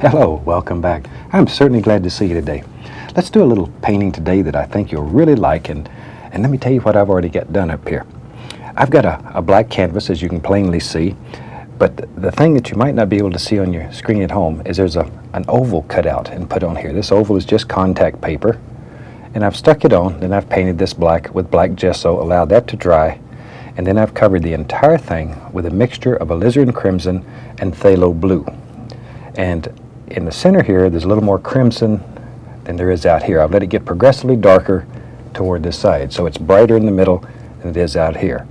Hello, welcome back. I'm certainly glad to see you today. Let's do a little painting today that I think you'll really like, and let me tell you what I've already got done up here. I've got a black canvas, as you can plainly see, but the thing that you might not be able to see on your screen at home is there's an oval cut out and put on here. This oval is just contact paper, and I've stuck it on, then I've painted this black with black gesso, allowed that to dry, and then I've covered the entire thing with a mixture of alizarin crimson and phthalo blue. And in the center here, there's a little more crimson than there is out here. I've let it get progressively darker toward this side, so it's brighter in the middle than it is out here.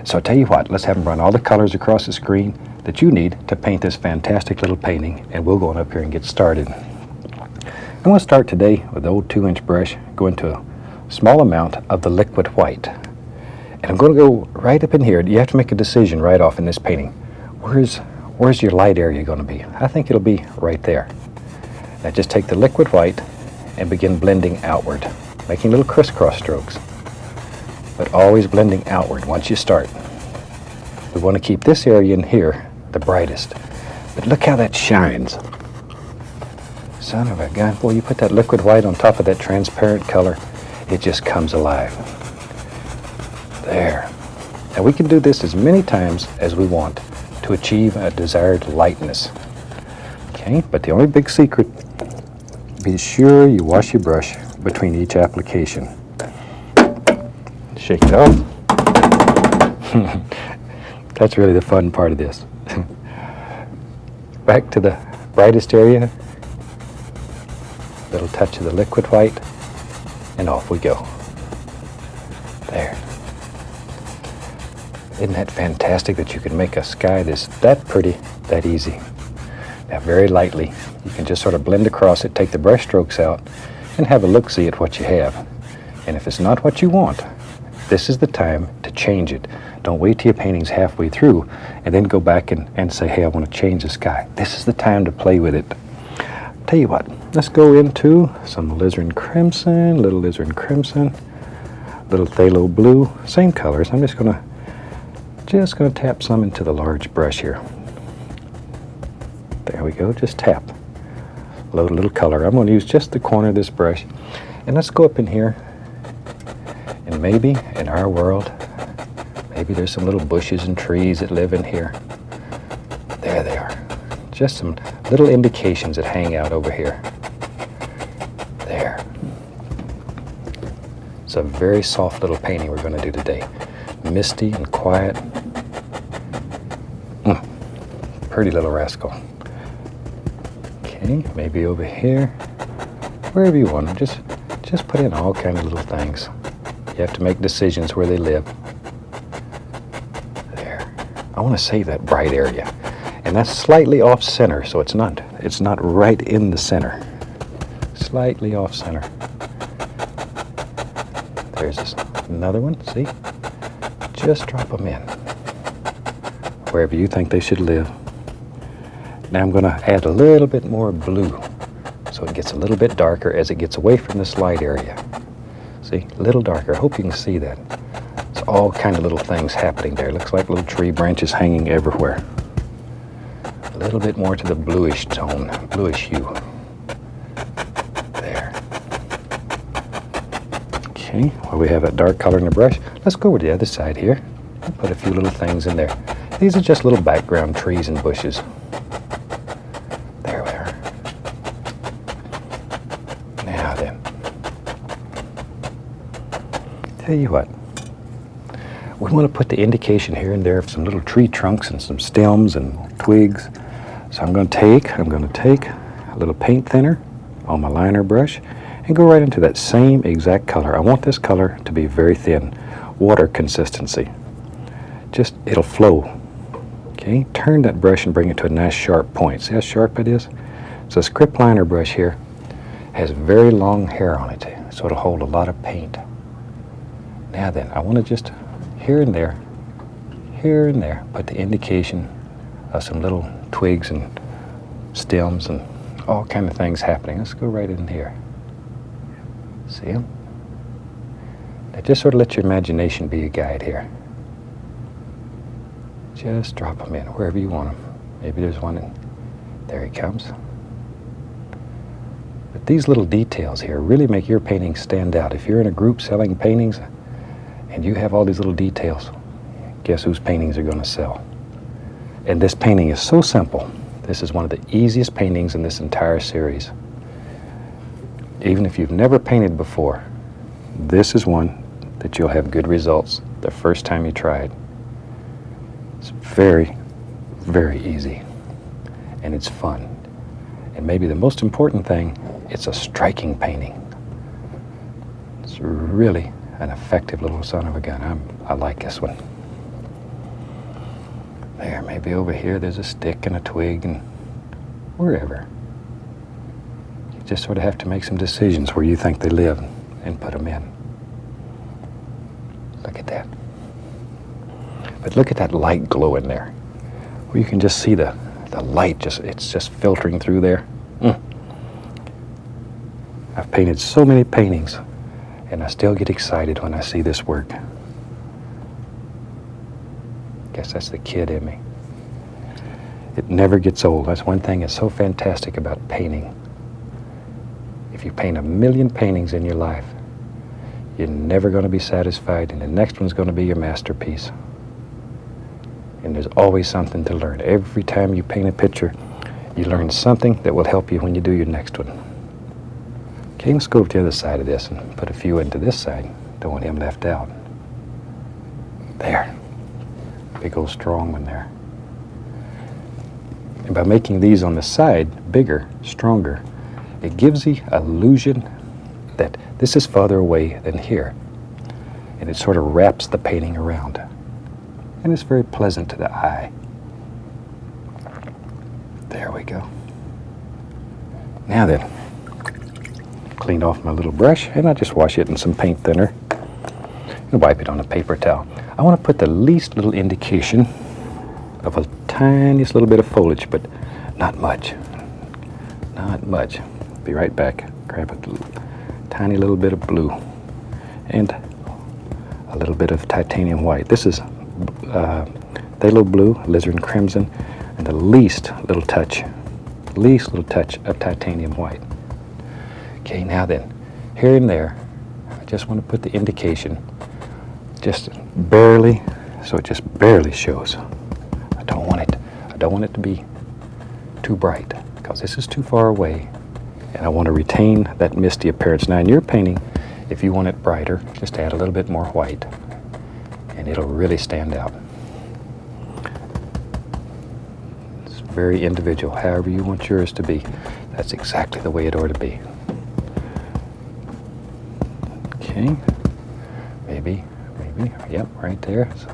So I'll tell you what, let's have them run all the colors across the screen that you need to paint this fantastic little painting, and we'll go on up here and get started. I'm going to start today with the old 2-inch brush, go into a small amount of the liquid white. And I'm going to go right up in here. You have to make a decision right off in this painting. Where's your light area going to be? I think it'll be right there. Now just take the liquid white and begin blending outward, making little crisscross strokes, but always blending outward once you start. We want to keep this area in here the brightest, but look how that shines. Son of a gun, boy, you put that liquid white on top of that transparent color, it just comes alive. There. Now we can do this as many times as we want to achieve a desired lightness. Okay, but the only big secret, be sure you wash your brush between each application. Shake it off. That's really the fun part of this. Back to the brightest area, little touch of the liquid white, and off we go. There. Isn't that fantastic that you can make a sky that's that pretty, that easy? Now very lightly, you can just sort of blend across it, take the brush strokes out, and have a look-see at what you have. And if it's not what you want, this is the time to change it. Don't wait till your painting's halfway through and then go back and say, hey, I want to change the sky. This is the time to play with it. Tell you what, let's go into some alizarin crimson, little alizarin crimson, little phthalo blue, same colors. I'm just going to tap some into the large brush here. There we go, just tap. Load a little color. I'm going to use just the corner of this brush. And let's go up in here. And maybe in our world, maybe there's some little bushes and trees that live in here. There they are. Just some little indications that hang out over here. There. It's a very soft little painting we're going to do today. Misty and quiet. Pretty little rascal. Okay, maybe over here, wherever you want them. Just put in all kinds of little things. You have to make decisions where they live. There. I want to save that bright area, and that's slightly off center, so it's not right in the center. Slightly off center. There's another one. See? Just drop them in wherever you think they should live. Now I'm going to add a little bit more blue so it gets a little bit darker as it gets away from this light area. See, a little darker. I hope you can see that. It's all kind of little things happening there. It looks like little tree branches hanging everywhere. A little bit more to the bluish tone, bluish hue. There. Okay, while we have that dark color in the brush, let's go over to the other side here and put a few little things in there. These are just little background trees and bushes. There we are. Now then, tell you what, we want to put the indication here and there of some little tree trunks and some stems and twigs. So I'm going to take a little paint thinner on my liner brush and go right into that same exact color. I want this color to be very thin, water consistency. Just, it'll flow. Okay, turn that brush and bring it to a nice sharp point. See how sharp it is? So this grip liner brush here has very long hair on it, so it'll hold a lot of paint. Now then, I want to just here and there, put the indication of some little twigs and stems and all kind of things happening. Let's go right in here. See them? Now just sort of let your imagination be a guide here. Just drop them in wherever you want them. Maybe there's one in, there he comes. But these little details here really make your painting stand out. If you're in a group selling paintings and you have all these little details, guess whose paintings are going to sell? And this painting is so simple. This is one of the easiest paintings in this entire series. Even if you've never painted before, this is one that you'll have good results the first time you try it. It's very, very easy, and it's fun. And maybe the most important thing, it's a striking painting. It's really an effective little son of a gun. I like this one. There, maybe over here there's a stick and a twig and wherever. You just sort of have to make some decisions where you think they live and put them in. Look at that. But look at that light glow in there, where you can just see the light, it's just filtering through there. I've painted so many paintings, and I still get excited when I see this work. Guess that's the kid in me. It never gets old. That's one thing that's so fantastic about painting. If you paint 1,000,000 paintings in your life, you're never going to be satisfied, and the next one's going to be your masterpiece. And there's always something to learn. Every time you paint a picture, you learn something that will help you when you do your next one. Okay, let's go over to the other side of this and put a few into this side. Don't want him left out. There. Big old strong one there. And by making these on the side bigger, stronger, it gives the illusion that this is farther away than here. And it sort of wraps the painting around. And it's very pleasant to the eye. There we go. Now then, clean off my little brush, and I just wash it in some paint thinner and wipe it on a paper towel. I want to put the least little indication of a tiniest little bit of foliage, but not much. Not much. Be right back. Grab a tiny little bit of blue and a little bit of titanium white. This is phthalo blue, alizarin crimson, and the least little touch of titanium white. Okay, now then, here and there, I just want to put the indication just barely, so it just barely shows. I don't want it to be too bright, because this is too far away, and I want to retain that misty appearance. Now in your painting, if you want it brighter, just add a little bit more white, and it'll really stand out. It's very individual. However you want yours to be, that's exactly the way it ought to be. Okay, maybe, yep, right there. So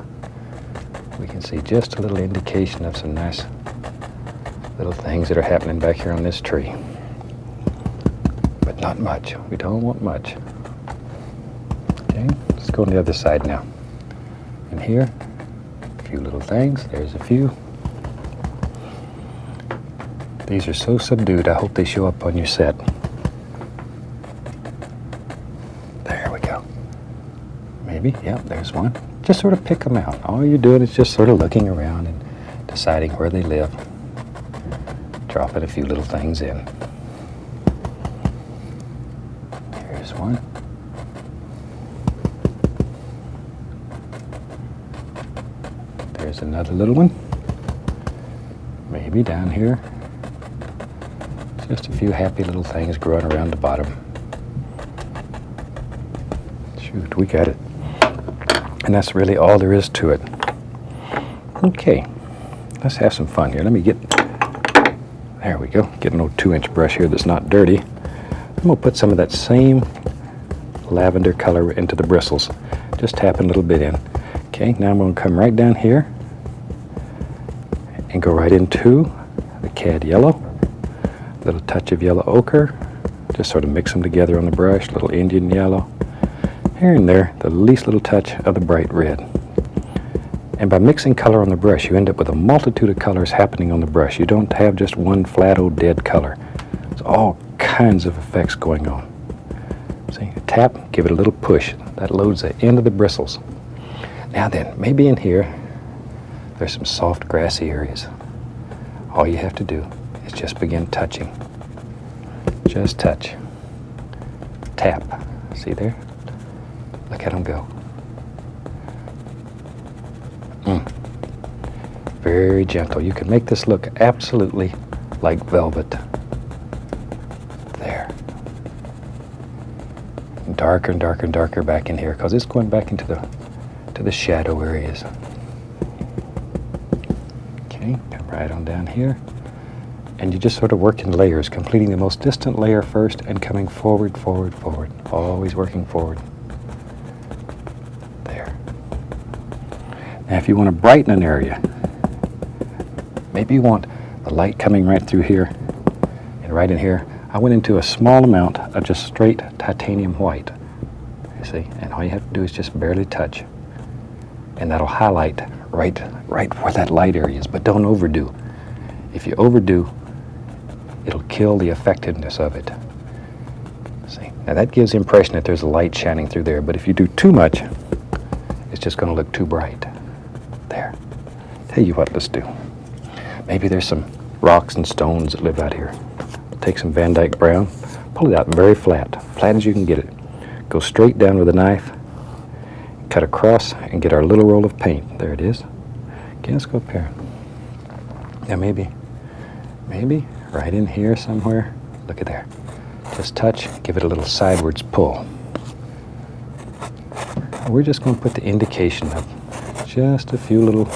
we can see just a little indication of some nice little things that are happening back here on this tree. But not much. We don't want much. Okay, let's go on the other side now. And here, a few little things. There's a few. These are so subdued, I hope they show up on your set. There we go. Maybe, yeah, there's one. Just sort of pick them out. All you're doing is just sort of looking around and deciding where they live. Dropping a few little things in. Here's one. There's another little one. Maybe down here. Just a few happy little things growing around the bottom. Shoot, we got it. And that's really all there is to it. Okay, let's have some fun here. Let me get, there we go. Get an old 2-inch brush here that's not dirty. I'm gonna put some of that same lavender color into the bristles. Just tapping a little bit in. Okay, now I'm gonna come right down here and go right into the cad yellow. A little touch of yellow ochre. Just sort of mix them together on the brush. Little Indian yellow. Here and there, the least little touch of the bright red. And by mixing color on the brush, you end up with a multitude of colors happening on the brush. You don't have just one flat old dead color. There's all kinds of effects going on. See, tap, give it a little push. That loads the end of the bristles. Now then, maybe in here, there's some soft grassy areas. All you have to do is just begin touching. Just touch. Tap. See there? Look at them go. Very gentle. You can make this look absolutely like velvet. There. Darker and darker and darker back in here because it's going back into the shadow areas. Okay, come right on down here. And you just sort of work in layers, completing the most distant layer first and coming forward, forward, forward. Always working forward. There. Now if you want to brighten an area, maybe you want the light coming right through here and right in here. I went into a small amount of just straight titanium white. You see? And all you have to do is just barely touch. And that'll highlight right where that light area is, but don't overdo. If you overdo, it'll kill the effectiveness of it. See? Now that gives the impression that there's a light shining through there, but if you do too much, it's just going to look too bright. There. Tell you what, let's do. Maybe there's some rocks and stones that live out here. Take some Van Dyke brown, pull it out very flat, flat as you can get it. Go straight down with a knife, cut across, and get our little roll of paint. There it is. Okay, let's go up here. Now maybe right in here somewhere. Look at there. Just touch, give it a little sidewards pull. We're just going to put the indication of just a few little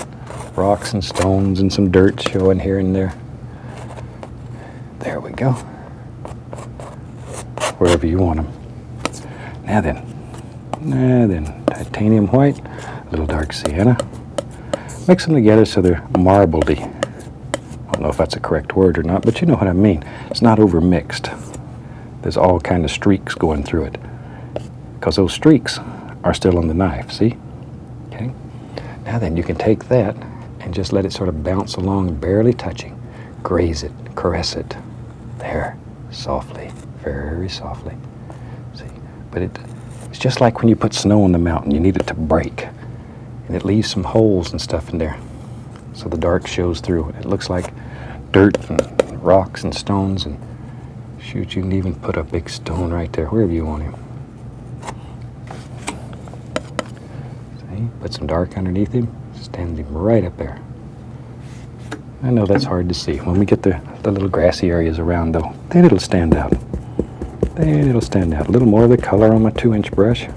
rocks and stones and some dirt showing here and there. There we go. Wherever you want them. Now then, titanium white, a little dark sienna. Mix them together so they're marbledy. I don't know if that's a correct word or not, but you know what I mean. It's not over mixed. There's all kind of streaks going through it. Because those streaks are still on the knife, see? Okay. Now then, you can take that and just let it sort of bounce along, barely touching. Graze it, caress it. There, softly, very softly. See? But it's just like when you put snow on the mountain, you need it to break. And it leaves some holes and stuff in there. So the dark shows through. It looks like dirt and rocks and stones. And shoot, you can even put a big stone right there, wherever you want him. See? Put some dark underneath him. Stand him right up there. I know that's hard to see. When we get the little grassy areas around, though, then it'll stand out. Then it'll stand out. A little more of the color on my 2-inch brush.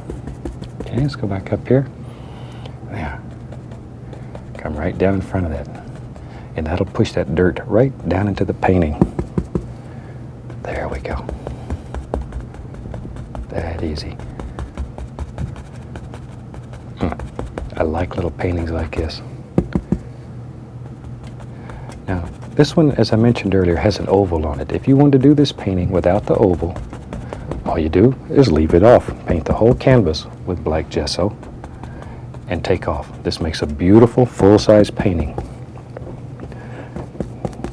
Okay, let's go back up here. There. Come right down in front of that. And that'll push that dirt right down into the painting. There we go. That easy. I like little paintings like this. Now, this one, as I mentioned earlier, has an oval on it. If you want to do this painting without the oval, all you do is leave it off. Paint the whole canvas with black gesso and take off. This makes a beautiful full-size painting.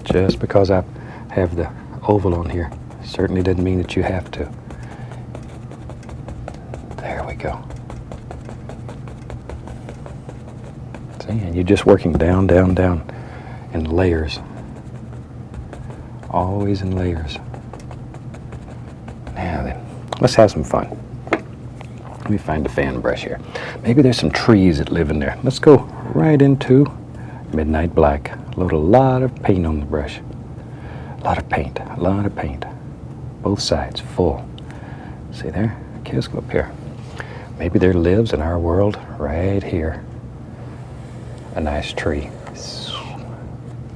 Just because I have the oval on here certainly doesn't mean that you have to. There we go. See, and you're just working down, down, down in layers. Always in layers. Now then, let's have some fun. Let me find a fan brush here. Maybe there's some trees that live in there. Let's go right into midnight black. Load a lot of paint on the brush. A lot of paint, a lot of paint. Both sides, full. See there? Okay, let's go up here. Maybe there lives in our world right here a nice tree.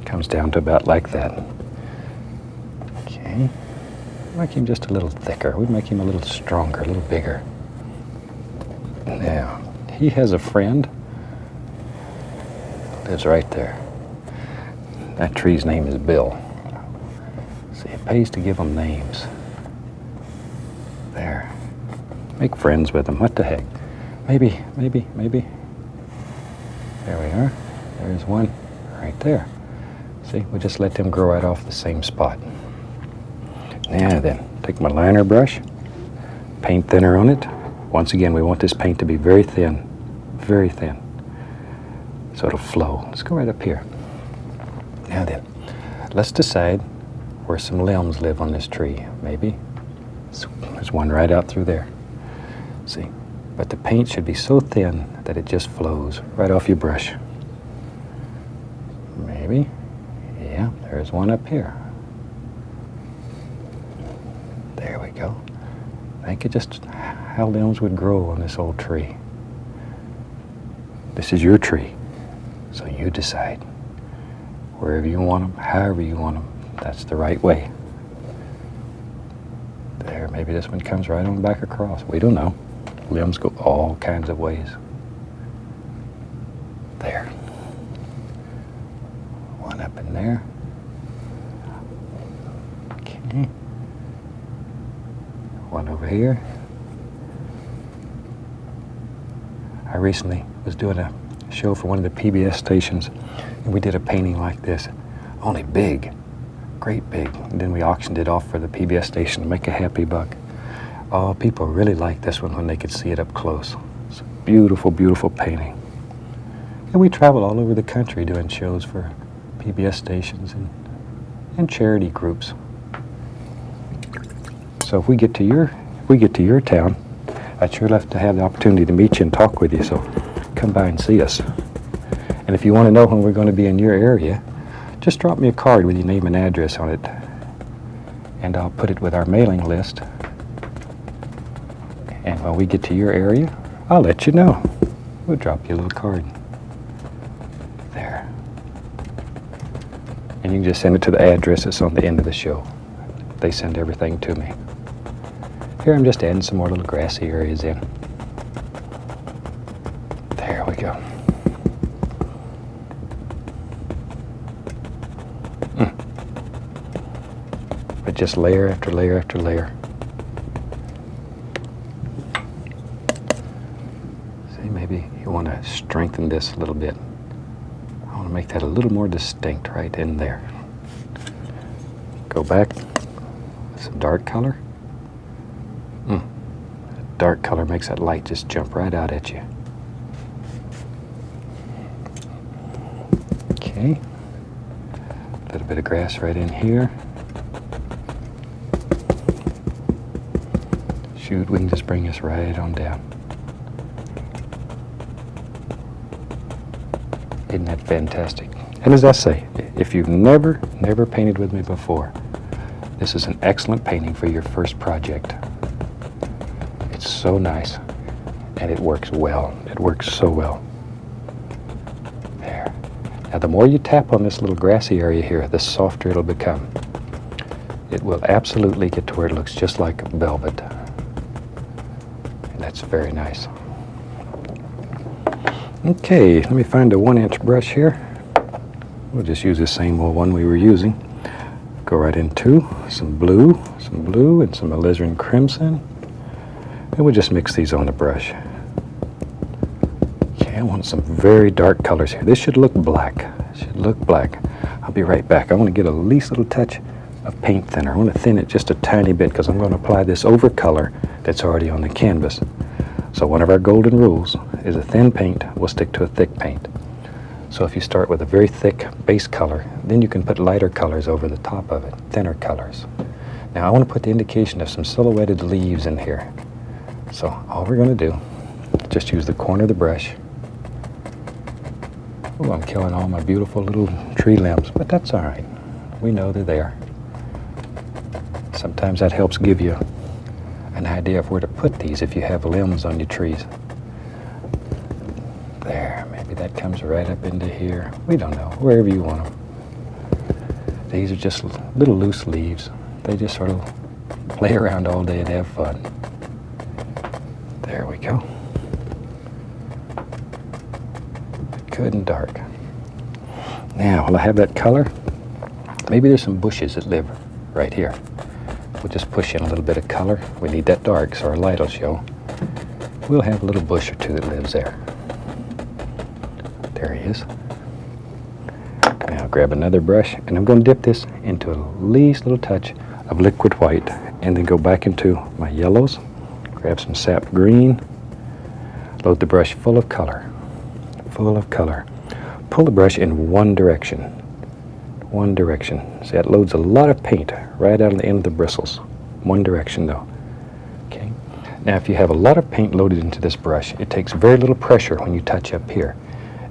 Comes down to about like that. Okay. Make him just a little thicker. We make him a little stronger, a little bigger. Now, he has a friend. Lives right there. That tree's name is Bill. See, it pays to give them names. There. Make friends with them. What the heck? Maybe. There we are. There's one right there. See, we just let them grow right off the same spot. Now then, take my liner brush, paint thinner on it. Once again, we want this paint to be very thin, so it'll flow. Let's go right up here. Now then, let's decide where some limbs live on this tree, maybe. There's one right out through there. See? But the paint should be so thin that it just flows right off your brush. Maybe. Yeah, there's one up here. There we go. Think of just how limbs would grow on this old tree. This is your tree, so you decide. Wherever you want them, however you want them, that's the right way. There, maybe this one comes right on back across. We don't know. Limbs go all kinds of ways. There. One up in there. Okay. One over here. I recently was doing a show for one of the PBS stations, and we did a painting like this. Only big. Great big. And then we auctioned it off for the PBS station to make a happy buck. Oh, people really liked this one when they could see it up close. It's a beautiful, beautiful painting. And we travel all over the country doing shows for PBS stations and charity groups. So if we get to your town, I'd sure love to have the opportunity to meet you and talk with you, so come by and see us. And if you want to know when we're going to be in your area, just drop me a card with your name and address on it, and I'll put it with our mailing list. And when we get to your area, I'll let you know. We'll drop you a little card. There. And you can just send it to the address that's on the end of the show. They send everything to me. Here I'm just adding some more little grassy areas in. There we go. But just layer after layer after layer. See, maybe you want to strengthen this a little bit. I want to make that a little more distinct right in there. Go back with some dark color. Dark color makes that light just jump right out at you. Okay. A little bit of grass right in here. Shoot, we can just bring this right on down. Isn't that fantastic? And as I say, if you've never painted with me before, this is an excellent painting for your first project. It's so nice, and it works well. It works so well. There. Now, the more you tap on this little grassy area here, the softer it'll become. It will absolutely get to where it looks just like velvet. And that's very nice. Okay, let me find a 1-inch brush here. We'll just use the same old one we were using. Go right into some blue, and some alizarin crimson. And we'll just mix these on the brush. Okay, I want some very dark colors here. This should look black. I'll be right back. I want to get a least little touch of paint thinner. I want to thin it just a tiny bit because I'm going to apply this over color that's already on the canvas. So one of our golden rules is a thin paint will stick to a thick paint. So if you start with a very thick base color, then you can put lighter colors over the top of it, thinner colors. Now I want to put the indication of some silhouetted leaves in here. So all we're going to do, just use the corner of the brush. Oh, I'm killing all my beautiful little tree limbs, but that's all right. We know they're there. Sometimes that helps give you an idea of where to put these if you have limbs on your trees. There, maybe that comes right up into here. We don't know, wherever you want them. These are just little loose leaves. They just sort of play around all day and have fun. There we go. Good and dark. Now, while I have that color, maybe there's some bushes that live right here. We'll just push in a little bit of color. We need that dark so our light will show. We'll have a little bush or two that lives there. There he is. Now grab another brush, and I'm going to dip this into a least little touch of liquid white, and then go back into my yellows. Grab some sap green, load the brush full of color. Pull the brush in one direction. one direction. See, that loads a lot of paint right out of the end of the bristles. One direction though. Okay. Now if you have a lot of paint loaded into this brush, it takes very little pressure when you touch up here.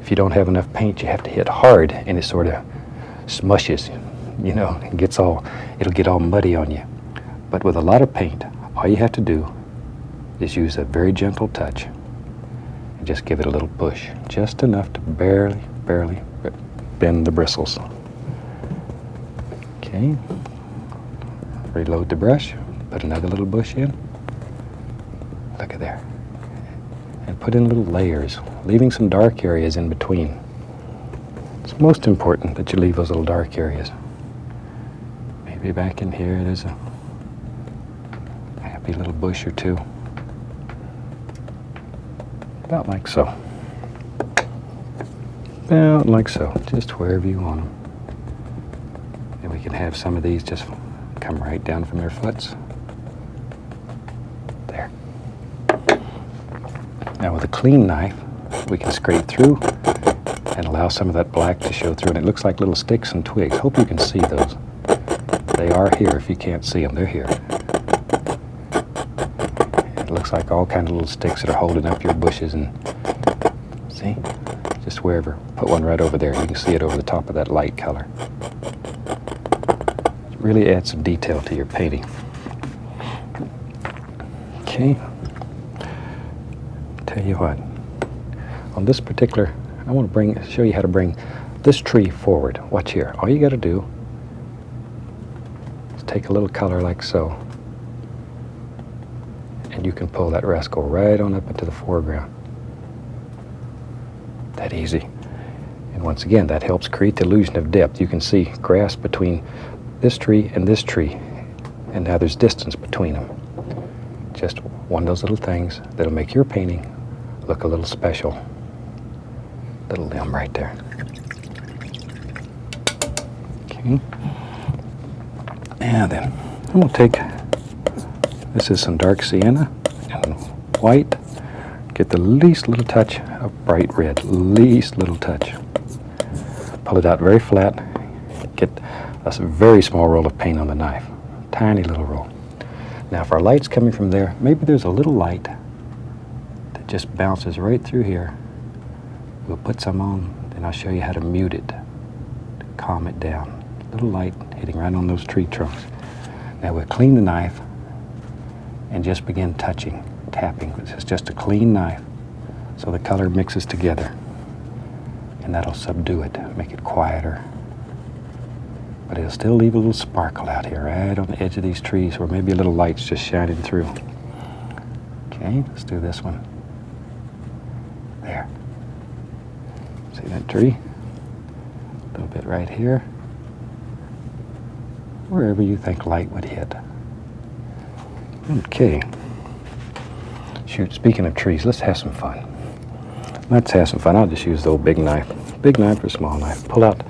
If you don't have enough paint, you have to hit hard and it sort of smushes, you know, it'll get all muddy on you. But with a lot of paint, all you have to do is use a very gentle touch and just give it a little push, just enough to barely bend the bristles. Okay, reload the brush, put another little bush in, look at there, and put in little layers, leaving some dark areas in between. It's most important that you leave those little dark areas. Maybe back in here there's a happy little bush or two. About like so. About like so, just wherever you want them. And we can have some of these just come right down from their foots. There. Now with a clean knife, we can scrape through and allow some of that black to show through. And it looks like little sticks and twigs. Hope you can see those. They are here. If you can't see them, they're here. It looks like all kinds of little sticks that are holding up your bushes. And see? Just wherever. Put one right over there. You can see it over the top of that light color. It really adds some detail to your painting. Okay. Tell you what. On this particular, I want to show you how to bring this tree forward. Watch here. All you got to do is take a little color like so, and you can pull that rascal right on up into the foreground. That easy. And once again, that helps create the illusion of depth. You can see grass between this tree, and now there's distance between them. Just one of those little things that'll make your painting look a little special. Little limb right there. Okay. Now then, I'm going to take, this is some dark sienna and white. Get the least little touch of bright red, least little touch. Pull it out very flat. Get a very small roll of paint on the knife. Tiny little roll. Now if our light's coming from there, maybe there's a little light that just bounces right through here. We'll put some on, and I'll show you how to mute it, to calm it down. Little light hitting right on those tree trunks. Now we'll clean the knife and just begin touching, tapping. This is just a clean knife, so the color mixes together, and that'll subdue it, make it quieter. But it'll still leave a little sparkle out here, right on the edge of these trees, where maybe a little light's just shining through. Okay, let's do this one. There. See that tree? A little bit right here. Wherever you think light would hit. Okay. Shoot, speaking of trees, let's have some fun. Let's have some fun. I'll just use the old big knife. Big knife or small knife. Pull out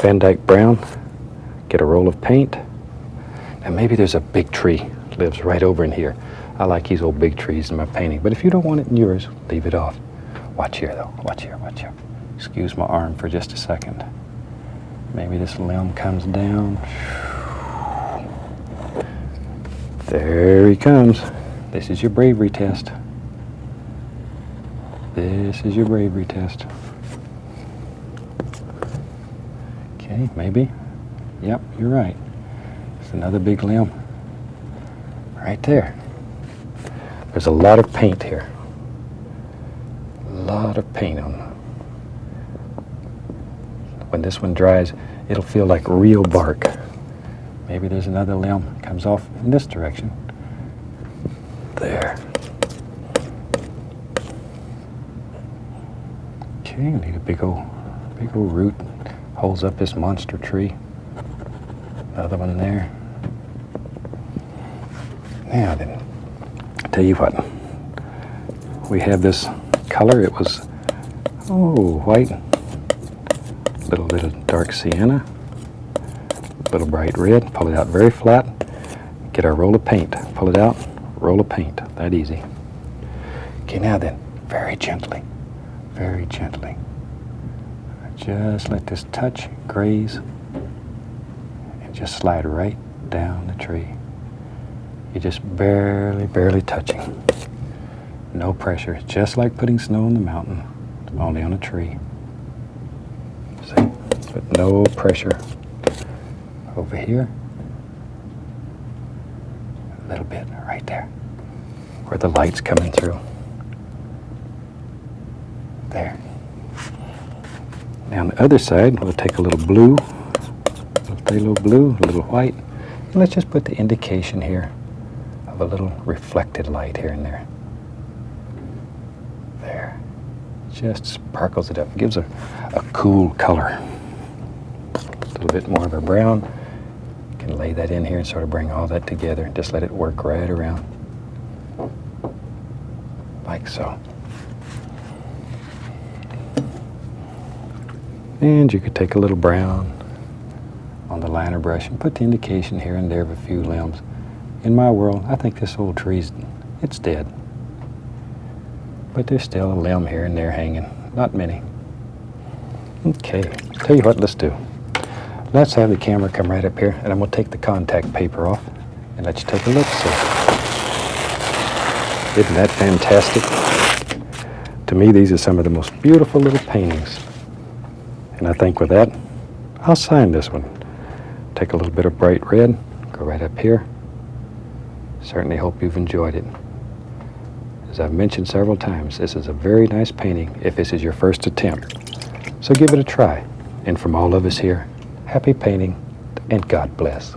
Van Dyke Brown. Get a roll of paint. And maybe there's a big tree lives right over in here. I like these old big trees in my painting. But if you don't want it in yours, leave it off. Watch here though. Watch here, watch here. Excuse my arm for just a second. Maybe this limb comes down. There he comes. This is your bravery test. This is your bravery test. Okay, maybe. Yep, you're right. It's another big limb. Right there. There's a lot of paint here. A lot of paint on them. When this one dries, it'll feel like real bark. Maybe there's another limb comes off in this direction. There. Okay, need a big old root. Holds up this monster tree. Another one there. Now then, I'll tell you what. We have this color. It was, white. Little bit of dark sienna. Little bright red. Pull it out very flat. Get our roll of paint. Pull it out. Roll of paint. That easy. Okay, now then, very gently. Very gently. Just let this touch, graze, just slide right down the tree. You're just barely touching. No pressure. It's just like putting snow on the mountain, only on a tree. See? But no pressure. Over here. A little bit right there, where the light's coming through. There. Now on the other side, we'll take a little blue, a little blue, a little white, and let's just put the indication here of a little reflected light here and there. There. Just sparkles it up. Gives a cool color. A little bit more of a brown. You can lay that in here and sort of bring all that together. Just let it work right around. Like so. And you could take a little brown on the liner brush and put the indication here and there of a few limbs. In my world, I think this old tree's, it's dead. But there's still a limb here and there hanging. Not many. Okay, tell you what, let's do. Let's have the camera come right up here, and I'm going to take the contact paper off and let you take a look. So, isn't that fantastic? To me, these are some of the most beautiful little paintings. And I think with that, I'll sign this one. Take a little bit of bright red, go right up here. Certainly hope you've enjoyed it. As I've mentioned several times, this is a very nice painting if this is your first attempt. So give it a try. And from all of us here, happy painting and God bless.